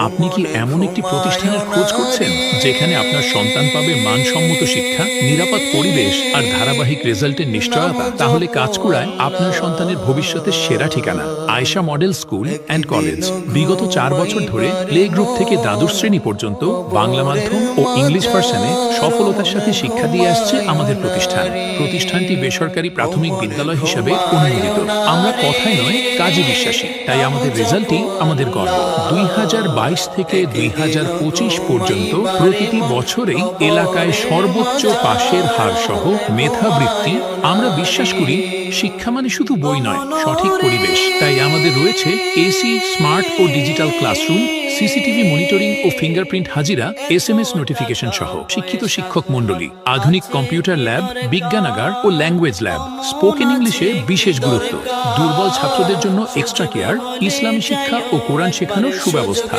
আপনি কি এমন একটি প্রতিষ্ঠানের খোঁজ করছেন যেখানে আপনার সন্তান পাবে মানসম্মত শিক্ষা, নিরাপদ পরিবেশ আর ধারাবাহিক রেজাল্টের নিশ্চয়তা? তাহলে কাঁচকুড়ায় আপনার সন্তানের ভবিষ্যতের সেরা ঠিকানা Ayesha model school and college. বিগত 4 বছর ধরে প্লে গ্রুপ থেকে দ্বাদশ শ্রেণী পর্যন্ত বাংলা মাধ্যম ও ইংলিশ ভার্সনে সফলতার সাথে শিক্ষা দিয়ে আসছে আমাদের প্রতিষ্ঠানটি বেসরকারি প্রাথমিক বিদ্যালয় হিসেবে অনুমোদিত। আমরা কথায় নয়, কাজে বিশ্বাসী, তাই আমাদের রেজাল্টই আমাদের গর্ব। 2022 থেকে 2025 পর্যন্ত প্রতিটি বছরেই এলাকায় সর্বোচ্চ পাশের হার সহ মেধাবৃত্তি। আমরা বিশ্বাস করি শিক্ষা মানে শুধু বই নয়, সঠিক পরিবেশ। তাই আমাদের রয়েছে এসি, স্মার্ট ও ডিজিটাল ক্লাসরুম, সিসিটিভি মনিটরিং ও ফিঙ্গারপ্রিন্ট হাজিরা, SMS নোটিফিকেশন সহ শিক্ষিত শিক্ষক মণ্ডলী, আধুনিক কম্পিউটার ল্যাব, বিজ্ঞানাগার ও ল্যাঙ্গুয়েজ ল্যাব, স্পোকেন ইংলিশে বিশেষ গুরুত্ব, দুর্বল ছাত্রদের জন্য এক্সট্রা কেয়ার, ইসলামী শিক্ষা ও কোরআন শেখানোর সুব্যবস্থা।